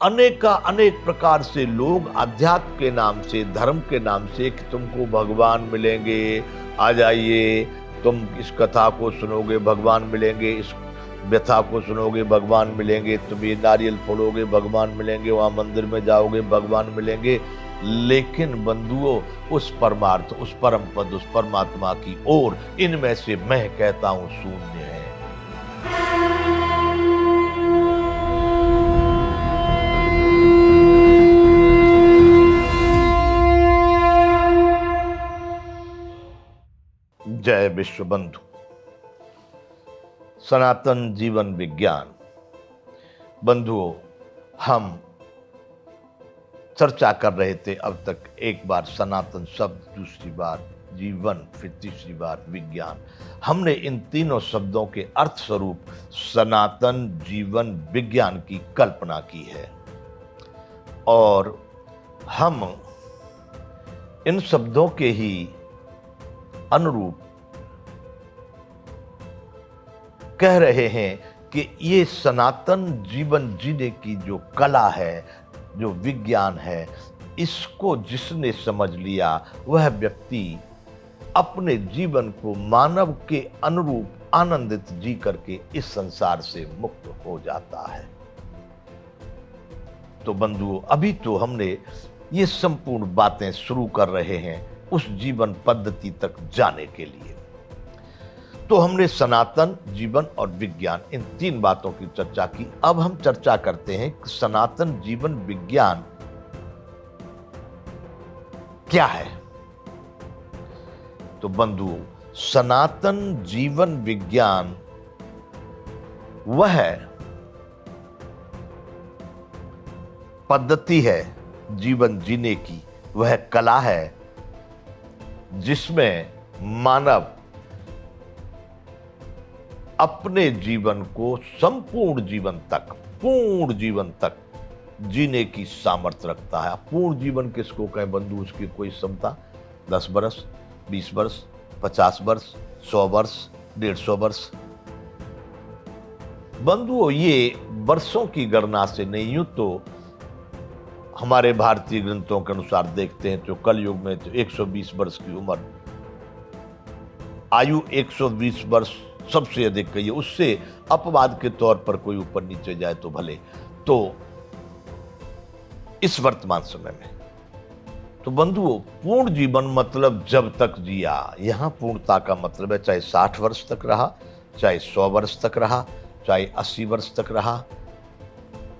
अनेक प्रकार से लोग अध्यात्म के नाम से, धर्म के नाम से कि तुमको भगवान मिलेंगे, आ जाइए, तुम इस कथा को सुनोगे भगवान मिलेंगे, इस व्यथा को सुनोगे भगवान मिलेंगे, तुम ये नारियल फोड़ोगे भगवान मिलेंगे, वहां मंदिर में जाओगे भगवान मिलेंगे। लेकिन बंधुओं, उस परमार्थ, उस परम पद, उस परमात्मा की ओर इनमें से मैं कहता हूं शून्य है। जय विश्व बंधु। सनातन जीवन विज्ञान। बंधुओं, हम चर्चा कर रहे थे अब तक, एक बार सनातन शब्द, दूसरी बार जीवन, फिर तीसरी बार विज्ञान। हमने इन तीनों शब्दों के अर्थ स्वरूप सनातन जीवन विज्ञान की कल्पना की है और हम इन शब्दों के ही अनुरूप कह रहे हैं कि ये सनातन जीवन जीने की जो कला है, जो विज्ञान है, इसको जिसने समझ लिया वह व्यक्ति अपने जीवन को मानव के अनुरूप आनंदित जी करके इस संसार से मुक्त हो जाता है। तो बंधुओं, अभी तो हमने ये संपूर्ण बातें शुरू कर रहे हैं उस जीवन पद्धति तक जाने के लिए। तो हमने सनातन, जीवन और विज्ञान, इन तीन बातों की चर्चा की। अब हम चर्चा करते हैं कि सनातन जीवन विज्ञान क्या है। तो बंधुओं, सनातन जीवन विज्ञान वह पद्धति है जीवन जीने की, वह कला है जिसमें मानव अपने जीवन को संपूर्ण जीवन तक, पूर्ण जीवन तक जीने की सामर्थ्य रखता है। पूर्ण जीवन किसको कहें बंधु? उसकी कोई क्षमता 10 वर्ष, 20 वर्ष, 50 वर्ष, 100 वर्ष, 150 वर्ष। बंधुओं, ये वर्षों की गणना से नहीं, यूं तो हमारे भारतीय ग्रंथों के अनुसार देखते हैं तो कलयुग में तो 120 वर्ष की उम्र, आयु 120 वर्ष सबसे अधिक कहिए, उससे अपवाद के तौर पर कोई ऊपर नीचे जाए तो भले। तो इस वर्तमान समय में तो बंधुओं, पूर्ण जीवन मतलब जब तक जिया। यहां पूर्णता का मतलब है चाहे 60 वर्ष तक रहा, चाहे 100 वर्ष तक रहा, चाहे 80 वर्ष तक रहा।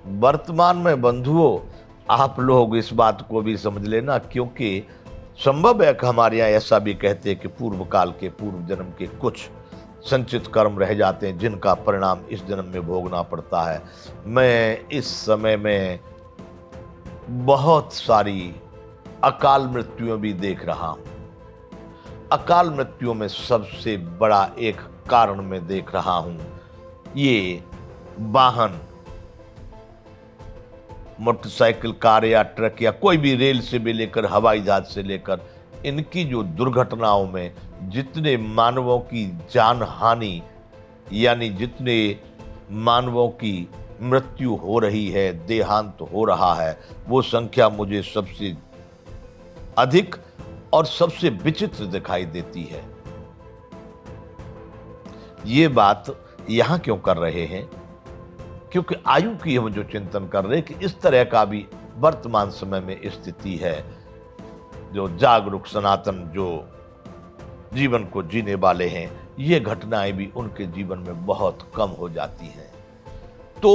वर्तमान में बंधुओं, आप लोग इस बात को भी समझ लेना, क्योंकि संभव है कि हमारे यहां ऐसा भी कहते हैं कि पूर्व काल के, पूर्व जन्म के कुछ संचित कर्म रह जाते हैं जिनका परिणाम इस जन्म में भोगना पड़ता है। मैं इस समय में बहुत सारी अकाल मृत्युएं भी देख रहा हूं। अकाल मृत्युओं में सबसे बड़ा एक कारण मैं देख रहा हूं, ये वाहन, मोटरसाइकिल, कार या ट्रक या कोई भी, रेल से भी लेकर हवाई जहाज से लेकर, इनकी जो दुर्घटनाओं में जितने मानवों की जान हानि, यानी जितने मानवों की मृत्यु हो रही है, देहांत हो रहा है, वो संख्या मुझे सबसे अधिक और सबसे विचित्र दिखाई देती है। ये बात यहां क्यों कर रहे हैं? क्योंकि आयु की हम जो चिंतन कर रहे हैं कि इस तरह का भी वर्तमान समय में स्थिति है। जो जागरूक सनातन जो जीवन को जीने वाले हैं, ये घटनाएं भी उनके जीवन में बहुत कम हो जाती हैं। तो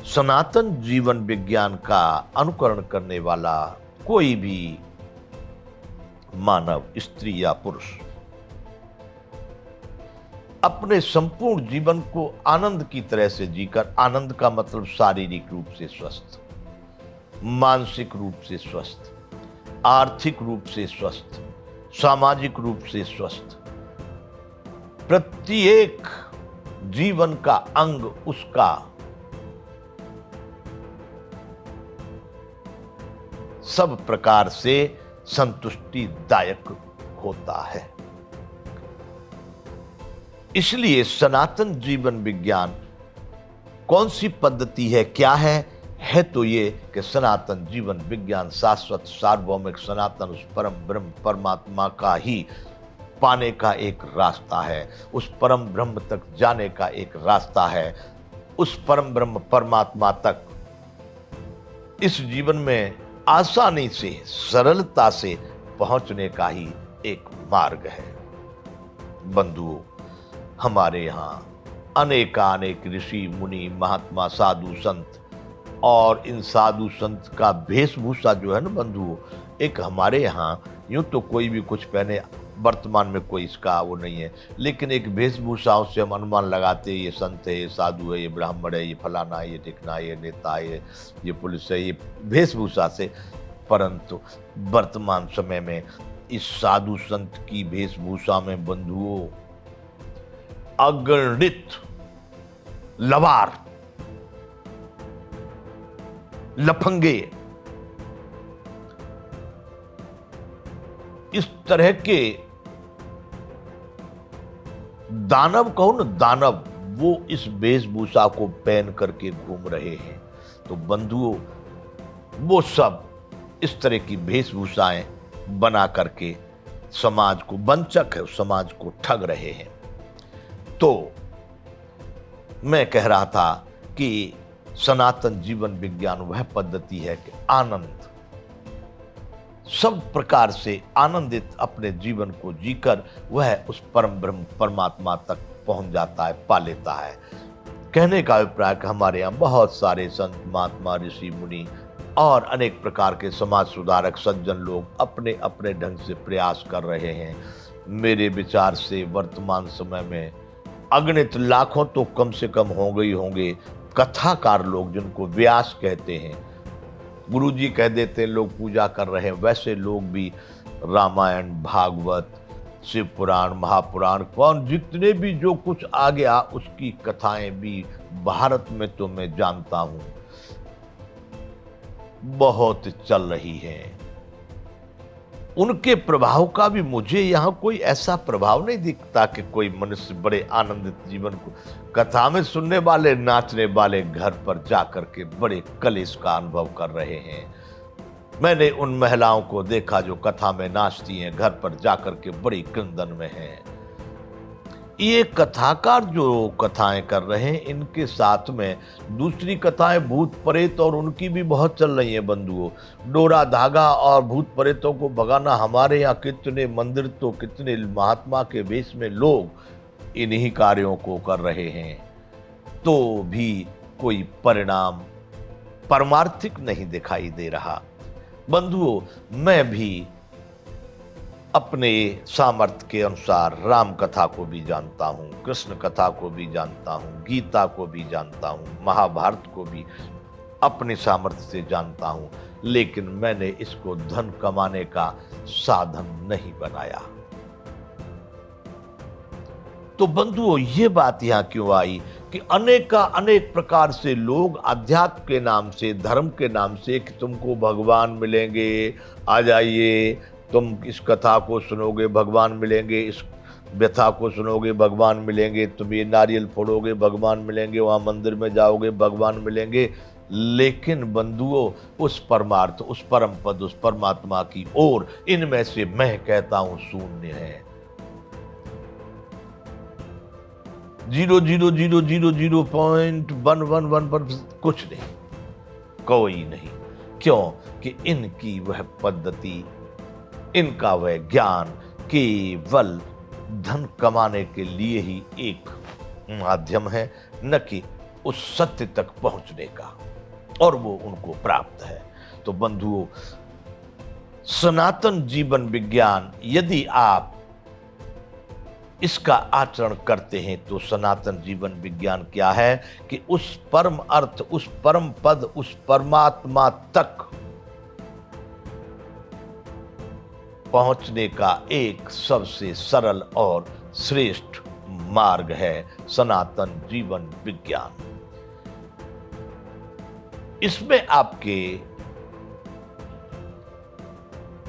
सनातन जीवन विज्ञान का अनुकरण करने वाला कोई भी मानव, स्त्री या पुरुष, अपने संपूर्ण जीवन को आनंद की तरह से जीकर, आनंद का मतलब शारीरिक रूप से स्वस्थ, मानसिक रूप से स्वस्थ, आर्थिक रूप से स्वस्थ, सामाजिक रूप से स्वस्थ, प्रत्येक जीवन का अंग उसका सब प्रकार से संतुष्टिदायक होता है। इसलिए सनातन जीवन विज्ञान कौन सी पद्धति है, क्या है है तो ये कि सनातन जीवन विज्ञान शाश्वत सार्वभौमिक सनातन उस परम ब्रह्म परमात्मा का ही पाने का एक रास्ता है, उस परम ब्रह्म तक जाने का एक रास्ता है, उस परम ब्रह्म परमात्मा तक इस जीवन में आसानी से सरलता से पहुंचने का ही एक मार्ग है। बंधुओं, हमारे यहाँ अनेकानेक ऋषि मुनि महात्मा साधु संत, और इन साधु संत का वेशभूषा जो है ना बंधुओं, एक हमारे यहाँ यूं तो कोई भी कुछ पहने, वर्तमान में कोई इसका वो नहीं है, लेकिन एक वेशभूषाओं से हम अनुमान लगाते हैं ये संत है, ये साधु है, ये ब्राह्मण है, ये फलाना है, ये ढिकना है, ये नेता है, ये पुलिस है, ये वेशभूषा से। परंतु वर्तमान समय में इस साधु संत की वेशभूषा में बंधुओं अगणित लवार लफंगे इस तरह के दानव, कहो ना दानव, वो इस वेशभूषा को पहन करके घूम रहे हैं। तो बंधुओं, वो सब इस तरह की वेशभूषाएं बना करके समाज को, वंचक है, समाज को ठग रहे हैं। तो मैं कह रहा था कि सनातन जीवन विज्ञान वह पद्धति है कि आनंद, सब प्रकार से आनंदित अपने जीवन को जीकर वह उस परम ब्रह्म परमात्मा तक पहुंच जाता है, पा लेता है। कहने का अभिप्राय कि हमारे यहाँ बहुत सारे संत महात्मा ऋषि मुनि और अनेक प्रकार के समाज सुधारक सज्जन लोग अपने अपने ढंग से प्रयास कर रहे हैं। मेरे विचार से वर्तमान समय में अगणित लाखों तो कम से कम हो गई होंगे कथाकार लोग, जिनको व्यास कहते हैं, गुरुजी कह देते हैं, लोग पूजा कर रहे हैं। वैसे लोग भी रामायण, भागवत, शिव पुराण, महापुराण, कौन जितने भी जो कुछ आ गया उसकी कथाएं भी भारत में तो मैं जानता हूं बहुत चल रही हैं। उनके प्रभाव का भी मुझे यहाँ कोई ऐसा प्रभाव नहीं दिखता कि कोई मनुष्य बड़े आनंदित जीवन को, कथा में सुनने वाले, नाचने वाले घर पर जाकर के बड़े कलेश का अनुभव कर रहे हैं। मैंने उन महिलाओं को देखा जो कथा में नाचती हैं, घर पर जाकर के बड़ी क्रंदन में हैं। ये कथाकार जो कथाएं कर रहे हैं, इनके साथ में दूसरी कथाएं भूत प्रेत और उनकी भी बहुत चल रही हैं बंधुओं। डोरा धागा और भूत प्रेतों को भगाना, हमारे यहाँ कितने मंदिर, तो कितने महात्मा के वेश में लोग इन्हीं कार्यों को कर रहे हैं, तो भी कोई परिणाम परमार्थिक नहीं दिखाई दे रहा। बंधुओं, मैं भी अपने सामर्थ्य के अनुसार राम कथा को भी जानता हूँ, कृष्ण कथा को भी जानता हूँ, गीता को भी जानता हूँ, महाभारत को भी अपने सामर्थ्य से जानता हूँ, लेकिन मैंने इसको धन कमाने का साधन नहीं बनाया। तो बंधुओं, ये बात यहाँ क्यों आई कि अनेक प्रकार से लोग अध्यात्म के नाम से, धर्म के नाम से, कि तुमको भगवान मिलेंगे, आ जाइए, तुम इस कथा को सुनोगे भगवान मिलेंगे, इस व्यथा को सुनोगे भगवान मिलेंगे, तुम ये नारियल फोड़ोगे भगवान मिलेंगे, वहां मंदिर में जाओगे भगवान मिलेंगे। लेकिन बंधुओं, उस परमार्थ, उस परम पद, उस परमात्मा की ओर इनमें से मैं कहता हूं शून्य है। 0.0000111 कुछ नहीं, कोई नहीं। क्यों? कि इनकी वह पद्धति, इनका वह ज्ञान केवल धन कमाने के लिए ही एक माध्यम है, न कि उस सत्य तक पहुंचने का, और वो उनको प्राप्त है। तो बंधुओं, सनातन जीवन विज्ञान यदि आप इसका आचरण करते हैं तो सनातन जीवन विज्ञान क्या है कि उस परम अर्थ, उस परम पद, उस परमात्मा तक पहुंचने का एक सबसे सरल और श्रेष्ठ मार्ग है सनातन जीवन विज्ञान। इसमें आपके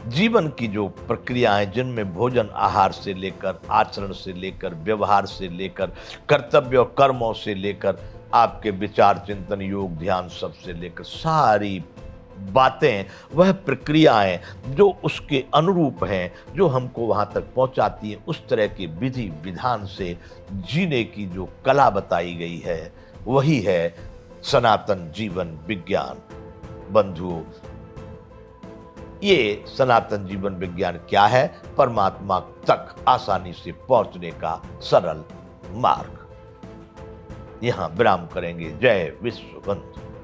जीवन की जो प्रक्रियाएं, जिनमें भोजन आहार से लेकर, आचरण से लेकर, व्यवहार से लेकर, कर्तव्य और कर्मों से लेकर आपके विचार, चिंतन, योग, ध्यान सबसे लेकर सारी बातें, वह प्रक्रियाएं जो उसके अनुरूप हैं, जो हमको वहां तक पहुंचाती हैं, उस तरह के विधि विधान से जीने की जो कला बताई गई है, वही है सनातन जीवन विज्ञान। बंधुओं, ये सनातन जीवन विज्ञान क्या है? परमात्मा तक आसानी से पहुंचने का सरल मार्ग। यहां विराम करेंगे। जय विश्व बंधु।